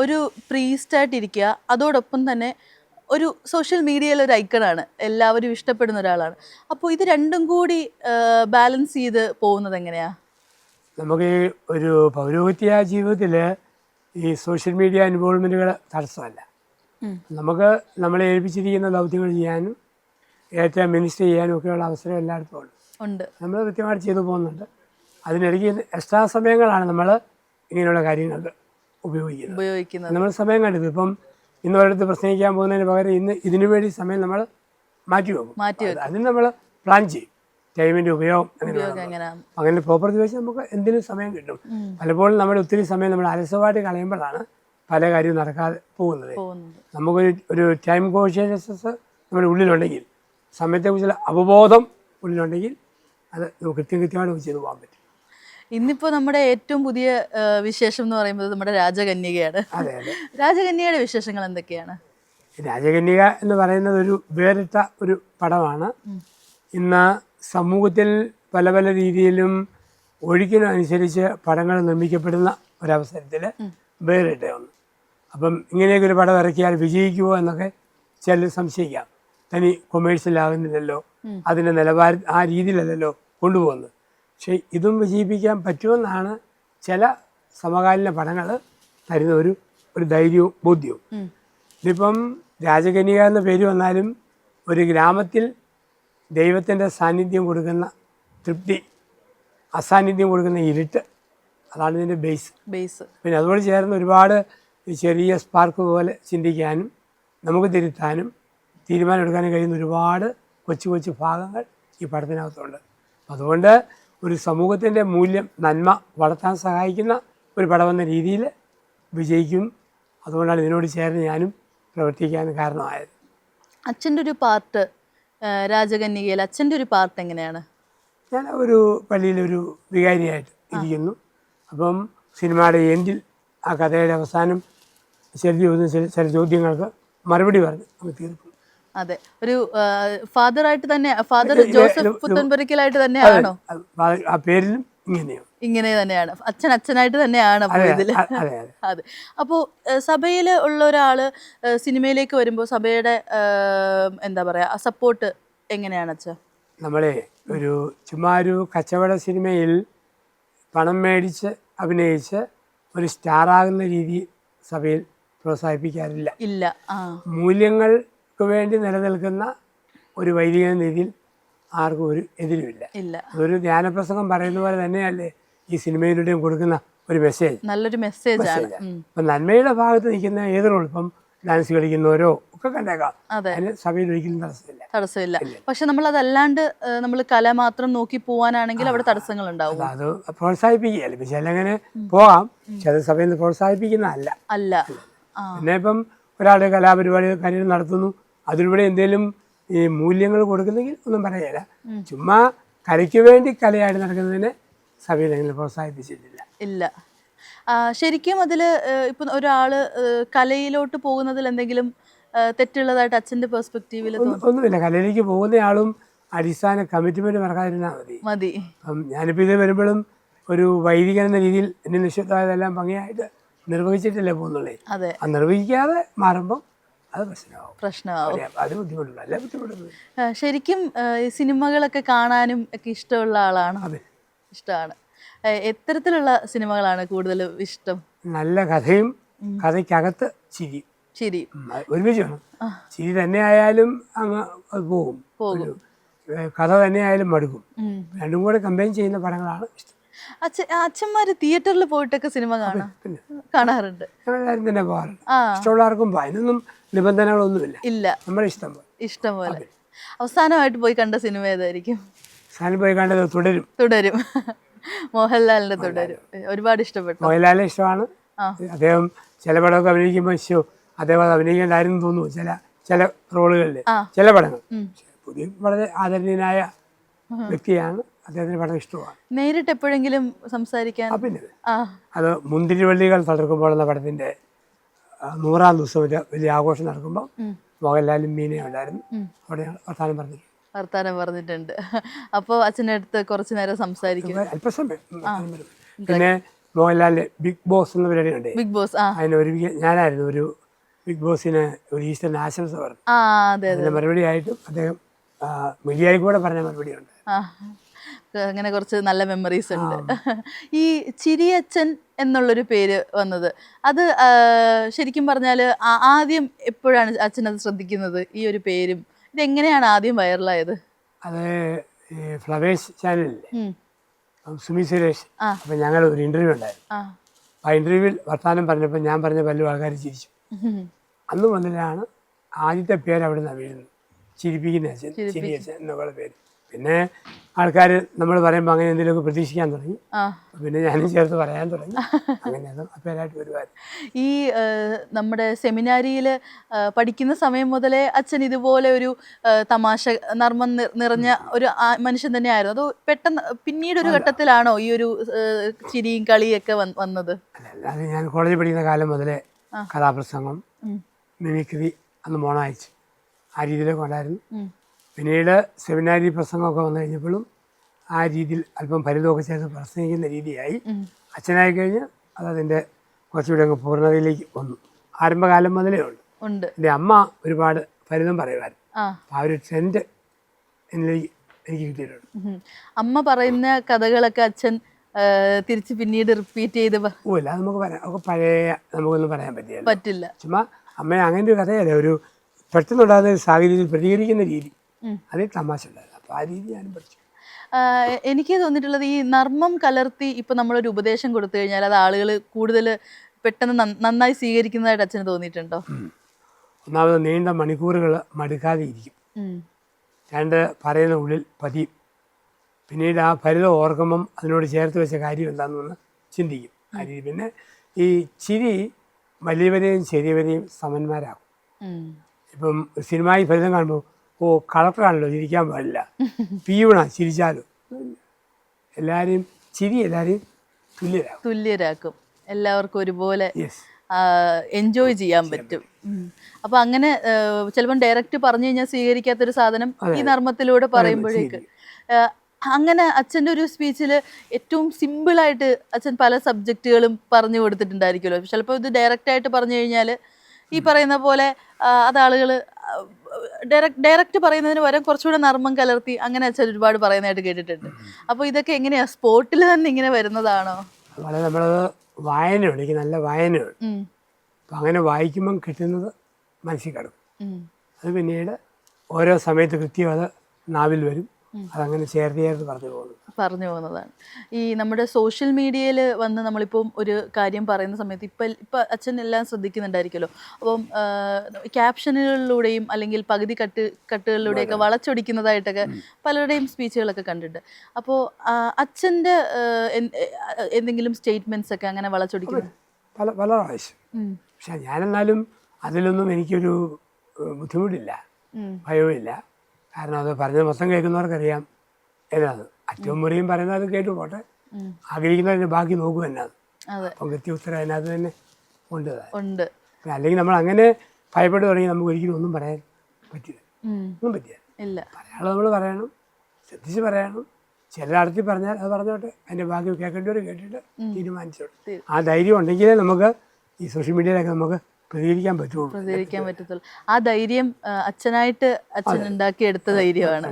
ഒരു പ്രീസ്റ്റായിട്ടിരിക്കുക, അതോടൊപ്പം തന്നെ ഒരു സോഷ്യൽ മീഡിയയിൽ ഒരു ഐക്കണാണ്, എല്ലാവരും ഇഷ്ടപ്പെടുന്ന ഒരാളാണ്. അപ്പോൾ ഇത് രണ്ടും കൂടി ബാലൻസ് ചെയ്ത് പോകുന്നത് എങ്ങനെയാ? നമുക്ക് ഈ ഒരു പൗരോഹിത്യ ജീവിതത്തിൽ ഈ സോഷ്യൽ മീഡിയ ഇൻവോൾവ്മെൻറ്റുകൾ തടസ്സമല്ല. നമുക്ക് നമ്മളെ ഏൽപ്പിച്ചിരിക്കുന്ന ദൗത്യങ്ങൾ ചെയ്യാനും ഏറ്റവും മിനിസ്റ്റർ ചെയ്യാനും ഒക്കെയുള്ള അവസരം എല്ലായിടത്തും ഉണ്ട്. നമ്മൾ കൃത്യമായിട്ട് ചെയ്തു പോകുന്നുണ്ട്. അതിനിടയ്ക്ക് എക്സ്ട്രാ സമയങ്ങളാണ് നമ്മൾ ഇങ്ങനെയുള്ള കാര്യങ്ങൾക്ക് ഉപയോഗിക്കുന്നത്. നമ്മൾ സമയം കണ്ടെത്തും. ഇപ്പം ഇന്ന് ഒരിടത്ത് പ്രസംഗിക്കാൻ പോകുന്നതിന് പകരം ഇന്ന് ഇതിനു വേണ്ടി സമയം നമ്മൾ മാറ്റിവെക്കും. അതിന് നമ്മൾ പ്ലാൻ ചെയ്യും, ടൈമിൻ്റെ ഉപയോഗം അങ്ങനെ പ്രോപ്പർട്ടി വെച്ച് നമുക്ക് എന്തിനും സമയം കിട്ടും. പലപ്പോഴും നമ്മൾ ഒത്തിരി സമയം നമ്മൾ അലസമായിട്ട് കളയുമ്പോഴാണ് പല കാര്യവും നടക്കാതെ പോകുന്നത്. നമുക്കൊരു ടൈം കോൺഷ്യസ്നസ് നമ്മുടെ ഉള്ളിലുണ്ടെങ്കിൽ, സമയത്തെക്കുറിച്ചുള്ള അവബോധം ഉള്ളിലുണ്ടെങ്കിൽ അത് നമുക്ക് കൃത്യമായിട്ട് ചെയ്തു പോകാൻ പറ്റും. ഇന്നിപ്പോൾ നമ്മുടെ ഏറ്റവും പുതിയ വിശേഷം എന്ന് പറയുന്നത് നമ്മുടെ രാജകന്യകയാണ്. രാജകന്യകയുടെ വിശേഷങ്ങൾ എന്തൊക്കെയാണ്? രാജകന്യക എന്ന് പറയുന്നത് ഒരു വേറിട്ട ഒരു പടമാണ്. ഇന്ന് സമൂഹത്തിൽ പല പല രീതിയിലും ഒഴുക്കിനനുസരിച്ച് പടങ്ങൾ നിർമ്മിക്കപ്പെടുന്ന ഒരവസരത്തിൽ വേറിട്ട ഒന്ന്. അപ്പം ഇങ്ങനെയൊക്കെ ഒരു പടം ഇറക്കിയാൽ വിജയിക്കുമോ എന്നൊക്കെ ചിലർ സംശയിക്കാം. തനി കൊമേഴ്സ്യലാകുന്നില്ലല്ലോ, അതിൻ്റെ നിലവാരം ആ രീതിയിലല്ലല്ലോ കൊണ്ടുപോകുന്നത്. പക്ഷേ ഇതും വിജയിപ്പിക്കാൻ പറ്റുമെന്നാണ് ചില സമകാലീന പടങ്ങൾ തരുന്ന ഒരു ധൈര്യവും ബോധ്യവും. ഇതിപ്പം രാജകന്യക എന്ന പേര് വന്നാലും ഒരു ഗ്രാമത്തിൽ ദൈവത്തിൻ്റെ സാന്നിധ്യം കൊടുക്കുന്ന തൃപ്തി, അസാന്നിധ്യം കൊടുക്കുന്ന ഇരുട്ട്, അതാണ് ഇതിൻ്റെ ബേസ്. പിന്നെ അതുകൊണ്ട് ചേർന്ന് ഒരുപാട് ചെറിയ സ്പാർക്ക് പോലെ ചിന്തിക്കാനും നമുക്ക് തിരുത്താനും തീരുമാനമെടുക്കാനും കഴിയുന്ന ഒരുപാട് കൊച്ചു കൊച്ചു ഭാഗങ്ങൾ ഈ പടത്തിനകത്തുണ്ട്. അതുകൊണ്ട് ഒരു സമൂഹത്തിൻ്റെ മൂല്യം, നന്മ വളർത്താൻ സഹായിക്കുന്ന ഒരു പടമെന്ന രീതിയിൽ വിജയിക്കും. അതുകൊണ്ടാണ് ഇതിനോട് ചേർന്ന് ഞാനും പ്രവർത്തിക്കാൻ കാരണമായത്. അച്ഛൻ്റെ ഒരു പാർട്ട് രാജകന്യകയിൽ അച്ഛൻ്റെ ഒരു പാർട്ട് എങ്ങനെയാണ്? ഞാൻ ഒരു പള്ളിയിലൊരു വികാരിയായിട്ട് ഇരിക്കുന്നു. അപ്പം സിനിമയുടെ എൻഡിൽ ആ കഥയുടെ അവസാനം ചില ചോദ്യങ്ങൾക്ക് മറുപടി പറഞ്ഞ് നമുക്ക് തീർക്കും. അതെ, ഒരു ഫാദറായിട്ട് തന്നെ, ഫാദർ ജോസഫ് പുത്തൻപുരയ്ക്കലായിട്ട് തന്നെയാണോ? ആ പേരിലും ഇങ്ങനെ തന്നെയാണ്, അച്ഛനായിട്ട് തന്നെയാണ് ഇതിൽ. അതെ. അപ്പോൾ സഭയിൽ ഉള്ള ഒരാള് സിനിമയിലേക്ക് വരുമ്പോൾ സഭയുടെ എന്താ പറയാ സപ്പോർട്ട് എങ്ങനെയാണ് അച്ഛൻ? നമ്മളെ ചുമ്മാ ഒരു കച്ചവട സിനിമയിൽ പണം മേടിച്ച് അഭിനയിച്ച് ഒരു സ്റ്റാറാകുന്ന രീതി സഭയിൽ പ്രോത്സാഹിപ്പിക്കാറില്ല. മൂല്യങ്ങൾക്ക് വേണ്ടി നിലനിൽക്കുന്ന ഒരു വൈദിക രീതിയിൽ ആർക്കും ഒരു എതിരുമില്ല. അതൊരു ധ്യാനപ്രസംഗം പറയുന്ന പോലെ തന്നെയല്ലേ ഈ സിനിമയിലൂടെയും കൊടുക്കുന്ന ഒരു മെസ്സേജ്, നല്ലൊരു മെസ്സേജാണ്. അപ്പം നന്മയുടെ ഭാഗത്ത് നിൽക്കുന്ന ഏത് റോൾ, ഇപ്പം ഡാൻസ് കളിക്കുന്നവരോ ഒക്കെ കണ്ടേക്കാം, അതിന് സഭയിൽ ഒരിക്കലും തടസ്സമില്ല. പക്ഷെ നമ്മൾ അതല്ലാണ്ട് നമ്മൾ കല മാത്രം നോക്കി പോവാനാണെങ്കിൽ അവിടെ തടസ്സങ്ങൾ ഉണ്ടാവും. അത് പ്രോത്സാഹിപ്പിക്കുകയല്ലേ. ഇപ്പം ചിലങ്ങനെ പോകാം, ചില സഭയിൽ നിന്ന് പ്രോത്സാഹിപ്പിക്കുന്ന പിന്നെ ഇപ്പം ഒരാളുടെ കലാപരിപാടി കാര്യം നടത്തുന്നു, അതിലൂടെ എന്തെങ്കിലും ഈ മൂല്യങ്ങൾ കൊടുക്കുന്നെങ്കിൽ ഒന്നും പറയല. ചുമ്മാ കലയ്ക്ക് വേണ്ടി കലയായിട്ട് നടക്കുന്നതിനെ സഭയിൽ എങ്ങനെ പ്രോത്സാഹിപ്പിച്ചിട്ടില്ല. ശരിക്കും അതിൽ ഇപ്പം ഒരാൾ കലയിലോട്ട് പോകുന്നതിൽ എന്തെങ്കിലും തെറ്റുള്ളതായിട്ട് അച്ഛൻ്റെ പെർസ്പെക്റ്റീവിൽ ഒന്നുമില്ല. കലയിലേക്ക് പോകുന്ന ആളും അടിസ്ഥാന കമ്മിറ്റ്മെന്റ് മറക്കാതിരുന്നാൽ മതി. ഞാനിപ്പോൾ ഇത് വരുമ്പോഴും ഒരു വൈദികൻ എന്ന രീതിയിൽ എന്നെ നിശ്ചിതമായതെല്ലാം ഭംഗിയായിട്ട് നിർവഹിച്ചിട്ടല്ലേ പോകുന്നുള്ളേ. അത് നിർവഹിക്കാതെ മാറുമ്പോൾ അത് പ്രശ്നമാവും. അത് ബുദ്ധിമുട്ടുള്ള അല്ല ബുദ്ധിമുട്ടുള്ളത്. ശരിക്കും സിനിമകളൊക്കെ കാണാനും ഒക്കെ ഇഷ്ടമുള്ള ആളാണ്? ഇഷ്ടമാണ്. എത്തരത്തിലുള്ള സിനിമകളാണ് കൂടുതലും ഇഷ്ടം? നല്ല കഥയും കഥയ്ക്കകത്ത് ചിരി ഒരുമിച്ച് വേണം. ചിരി തന്നെ ആയാലും അങ്ങ് അത് പോകും, കഥ തന്നെ ആയാലും മടുക്കും. രണ്ടും കൂടെ കമ്പൈൻ ചെയ്യുന്ന പടങ്ങളാണ് ഇഷ്ടം. അച്ഛന്മാര് തിയേറ്ററിൽ പോയിട്ടൊക്കെ സിനിമ കാണാറുണ്ട്? എല്ലാവരും തന്നെ പോകാറുണ്ട്. ഇഷ്ടമുള്ളവർക്കും അതിനൊന്നും നിബന്ധനകളൊന്നുമില്ല. നമ്മുടെ ഇഷ്ടം പോലെ. അവസാനമായിട്ട് പോയി കണ്ട സിനിമ ഏതായിരിക്കും? അവസാനം പോയി കണ്ടത് തുടരും. മോഹൻലാലിന്റെ തുടരും ഒരുപാട് ഇഷ്ടപ്പെട്ടു. മോഹൻലാലിനെ ഇഷ്ടമാണ്. അദ്ദേഹം ചില പടമൊക്കെ അഭിനയിക്കുമ്പോൾ അദ്ദേഹം അഭിനയിക്കേണ്ടായിരുന്നു തോന്നുന്നു ചില റോളുകളിൽ, ചില പടങ്ങൾ. പുതിയ വളരെ ആദരണീയനായ വ്യക്തിയാണ്, അദ്ദേഹത്തിന് പടം ഇഷ്ടമാണ്. നേരിട്ട് എപ്പോഴെങ്കിലും സംസാരിക്കാൻ? പിന്നെ അത് മുന്തിരിവള്ളികൾ തളിർക്കുമ്പോൾ എന്ന പടത്തിന്റെ 100ാം ദിവസം വലിയ ആഘോഷം നടക്കുമ്പോൾ മോഹൻലാലും മീനയും ഉണ്ടായിരുന്നു. അവിടെ വർത്താനം പറഞ്ഞിട്ടുണ്ട്. അപ്പോൾ അച്ഛൻ്റെ അടുത്ത് കുറച്ചു നേരം സംസാരിക്കും, അല്പസമയം. പിന്നെ മോഹൻലാലിൻ്റെ ബിഗ് ബോസ് എന്ന പരിപാടി ഉണ്ട്. Bigg Boss. ആ അതിന് ഞാനായിരുന്നു ഒരു ബിഗ് ബോസിന് ഒരു ഈസ്റ്ററിന് ആശംസ പറഞ്ഞു. അതെ അതിൻ്റെ മറുപടി ആയിട്ടും അദ്ദേഹം മീഡിയയിൽ കൂടെ പറഞ്ഞ മറുപടി ഉണ്ട്. അങ്ങനെ കുറച്ച് നല്ല മെമ്മറീസ് ഉണ്ട്. ഈ ചിരിയച്ഛൻ എന്നുള്ളൊരു പേര് വന്നത് അത് ശരിക്കും പറഞ്ഞാൽ ആദ്യം എപ്പോഴാണ് അച്ഛൻ അത് ശ്രദ്ധിക്കുന്നത്, ഈ ഒരു പേരും ഇതെങ്ങനെയാണ് ആദ്യം വൈറലായത്? അത് ഫ്ലവേഴ്സ് ചാനലില്ലേ സുമി സുരേഷ്, അപ്പം ഞങ്ങൾ ഒരു ഇൻ്റർവ്യൂ ഉണ്ടായിരുന്നു. ആ ഇൻ്റർവ്യൂവിൽ വർത്തമാനം പറഞ്ഞപ്പോൾ ഞാൻ പറഞ്ഞ പല ആൾക്കാർ ചിരിച്ചു. അന്ന് മുതലാണ് ആദ്യത്തെ പേര് അവിടെ നിന്നാണ് വീഴുന്നത്, ചിരിപ്പിക്കുന്ന അച്ഛൻ, ചിരിയച്ഛൻ എന്നുള്ള പേര്. പിന്നെ ആൾക്കാർ നമ്മൾ പറയുമ്പോൾ അങ്ങനെ എന്തെങ്കിലുമൊക്കെ പ്രതീക്ഷിക്കാൻ തുടങ്ങി. പിന്നെ ഞാനും ചേർത്ത് പറയാൻ തുടങ്ങി. അങ്ങനെയാണ് ആ പേരായിട്ട് വരുവാൻ. ഈ നമ്മുടെ സെമിനാരിയിൽ പഠിക്കുന്ന സമയം മുതലേ അച്ഛൻ ഇതുപോലെ ഒരു തമാശ നർമ്മം നിറഞ്ഞ ഒരു മനുഷ്യൻ തന്നെയായിരുന്നു. അത് പെട്ടെന്ന് പിന്നീട് ഒരു ഘട്ടത്തിലാണോ ഈ ഒരു ചിരിയും കളിയൊക്കെ വന്നത്? അത് ഞാൻ കോളേജിൽ പഠിക്കുന്ന കാലം മുതലേ കഥാപ്രസംഗം, മിമിക്രി, അന്ന് മോണായിച്ച് ആ രീതിയിലൊക്കെ ഉണ്ടായിരുന്നു. പിന്നീട് സെമിനാരി പ്രസംഗമൊക്കെ വന്നു കഴിഞ്ഞപ്പോഴും ആ രീതിയിൽ അല്പം പരിധമൊക്കെ ചേർത്ത് പ്രസംഗിക്കുന്ന രീതിയായി. അച്ഛനായി കഴിഞ്ഞ് അതിൻ്റെ കുറച്ചുകൂടി അങ്ങ് പൂർണ്ണതയിലേക്ക് വന്നു. ആരംഭകാലം മുതലേ ഉണ്ട്. എൻ്റെ അമ്മ ഒരുപാട് ഫലിതം പറയുമായിരുന്നു. ആ ഒരു ട്രെൻഡ് എന്നിലേക്ക് എനിക്ക് കിട്ടിയിട്ടുണ്ട്. അമ്മ പറയുന്ന കഥകളൊക്കെ അച്ഛൻ തിരിച്ച് പിന്നീട് റിപ്പീറ്റ് ചെയ്ത് പോയില്ല. അത് നമുക്ക് പറയാം, ഒക്കെ പഴയ നമുക്കൊന്നും പറയാൻ പറ്റില്ല. ചുമ്മാ അമ്മ അങ്ങനെ ഒരു കഥയല്ല, ഒരു പെട്ടെന്നുണ്ടാകുന്ന ഒരു സാഹചര്യത്തിൽ പ്രതികരിക്കുന്ന രീതി, അതിൽ തമാശ ഉണ്ടായിരുന്നു. അപ്പോൾ ആ രീതി ഞാനും പഠിച്ചു. എനിക്ക് തോന്നിയിട്ടുള്ളത് ഈ നർമ്മം കലർത്തി ഇപ്പം നമ്മളൊരു ഉപദേശം കൊടുത്തു കഴിഞ്ഞാൽ അത് ആളുകൾ കൂടുതൽ പെട്ടെന്ന് നന്നായി സ്വീകരിക്കുന്നതായിട്ട് അച്ഛന് തോന്നിയിട്ടുണ്ടോ? ഒന്നാമത് നീണ്ട മണിക്കൂറുകൾ മടുക്കാതെ ഇരിക്കും. രണ്ട് പറയുന്ന ഉള്ളിൽ പതിയും. പിന്നീട് ആ ഫലിതം ഓർക്കുമ്പം അതിനോട് ചേർത്ത് വെച്ച കാര്യം എന്താണെന്ന് ചിന്തിക്കും ആ രീതി. പിന്നെ ഈ ചിരി വലിയവരെയും ചെറിയവരെയും സമന്മാരാകും. ഇപ്പം സിനിമയിൽ ഫലിതം കാണുമ്പോൾ കളക്ടറാണല്ലോ ചിരിക്കാൻ പാടില്ല, പീവണ ചിരിച്ചാലും എല്ലാവരെയും എല്ലാവരെയും തുല്യരാക്കും. എല്ലാവർക്കും ഒരുപോലെ എൻജോയ് ചെയ്യാൻ പറ്റും. അപ്പൊ അങ്ങനെ ചിലപ്പം ഡയറക്റ്റ് പറഞ്ഞു കഴിഞ്ഞാൽ സ്വീകരിക്കാത്തൊരു സാധനം ഈ നർമ്മത്തിലൂടെ പറയുമ്പോഴേക്ക് അങ്ങനെ അച്ഛൻ്റെ ഒരു സ്പീച്ചിൽ ഏറ്റവും സിമ്പിളായിട്ട് അച്ഛൻ പല സബ്ജക്റ്റുകളും പറഞ്ഞു കൊടുത്തിട്ടുണ്ടായിരിക്കുമല്ലോ. ചിലപ്പോൾ ഇത് ഡയറക്റ്റായിട്ട് പറഞ്ഞു കഴിഞ്ഞാൽ ഈ പറയുന്ന പോലെ അത് ആളുകൾ ഡയറക്റ്റ് പറയുന്നതിന് പകരം കുറച്ചുകൂടെ നർമ്മം കലർത്തി അങ്ങനെ അച്ഛൻ ഒരുപാട് പറയുന്നതായിട്ട് കേട്ടിട്ടുണ്ട്. അപ്പോൾ ഇതൊക്കെ എങ്ങനെയാ സ്പോട്ടിൽ തന്നെ ഇങ്ങനെ വരുന്നതാണോ? വളരെ നമ്മളത് വായനയുണ്ട്, എനിക്ക് നല്ല വായനയുണ്ട്. അപ്പം അങ്ങനെ വായിക്കുമ്പം കിട്ടുന്നത് മനസ്സിൽ കിടക്കും. അത് പിന്നീട് ഓരോ സമയത്ത് കൃത്യം അത് നാവിൽ വരും, അതങ്ങനെ ചേർത്ത് പറഞ്ഞു പോകുന്നതാണ്. ഈ നമ്മുടെ സോഷ്യൽ മീഡിയയിൽ വന്ന് നമ്മളിപ്പം ഒരു കാര്യം പറയുന്ന സമയത്ത് ഇപ്പം അച്ഛൻ എല്ലാം ശ്രദ്ധിക്കുന്നുണ്ടായിരിക്കുമല്ലോ. അപ്പം ക്യാപ്ഷനുകളിലൂടെയും അല്ലെങ്കിൽ പകുതി കട്ടുകളിലൂടെയൊക്കെ വളച്ചൊടിക്കുന്നതായിട്ടൊക്കെ പലരുടെയും സ്പീച്ചുകളൊക്കെ കണ്ടിട്ടുണ്ട്. അപ്പോൾ അച്ഛൻ്റെ എന്തെങ്കിലും സ്റ്റേറ്റ്മെൻറ്റ്സ് ഒക്കെ അങ്ങനെ വളച്ചൊടിക്കുന്നു പല പ്രാവശ്യം. പക്ഷെ ഞാനെന്നാലും അതിലൊന്നും എനിക്കൊരു ബുദ്ധിമുട്ടില്ല, ഭയവുമില്ല. കാരണം അത് പറഞ്ഞത് മൊത്തം കേൾക്കുന്നവർക്കറിയാം ഏതാണ് അറ്റവും മുറിയും പറയുന്നത്. അത് കേട്ടു പോട്ടെ, ആഗ്രഹിക്കുന്നതിന് ബാക്കി നോക്കുക എന്നാണ്. അപ്പം കൃത്യോത്തരം അതിനകത്ത് തന്നെ ഉണ്ട്. അല്ലെങ്കിൽ നമ്മൾ അങ്ങനെ ഭയപ്പെട്ട് തുടങ്ങി നമുക്ക് ഒരിക്കലും ഒന്നും പറയാൻ പറ്റില്ല. ഒന്നും പറ്റില്ല. പറയാനുള്ളത് നമ്മൾ പറയണം, ശ്രദ്ധിച്ച് പറയണം. ചിലയിടത്തി പറഞ്ഞാൽ അത് പറഞ്ഞോട്ടെ, അതിൻ്റെ ബാക്കി കേൾക്കേണ്ടവർ കേട്ടിട്ട് തീരുമാനിച്ചോട്ടെ. ആ ധൈര്യം ഉണ്ടെങ്കിലേ നമുക്ക് ഈ സോഷ്യൽ മീഡിയയിലൊക്കെ നമുക്ക് പ്രതികരിക്കാൻ പറ്റത്തുള്ളൂ. ആ ധൈര്യം അച്ഛനായിട്ട് അച്ഛൻ ഉണ്ടാക്കിയെടുത്ത ധൈര്യമാണ്.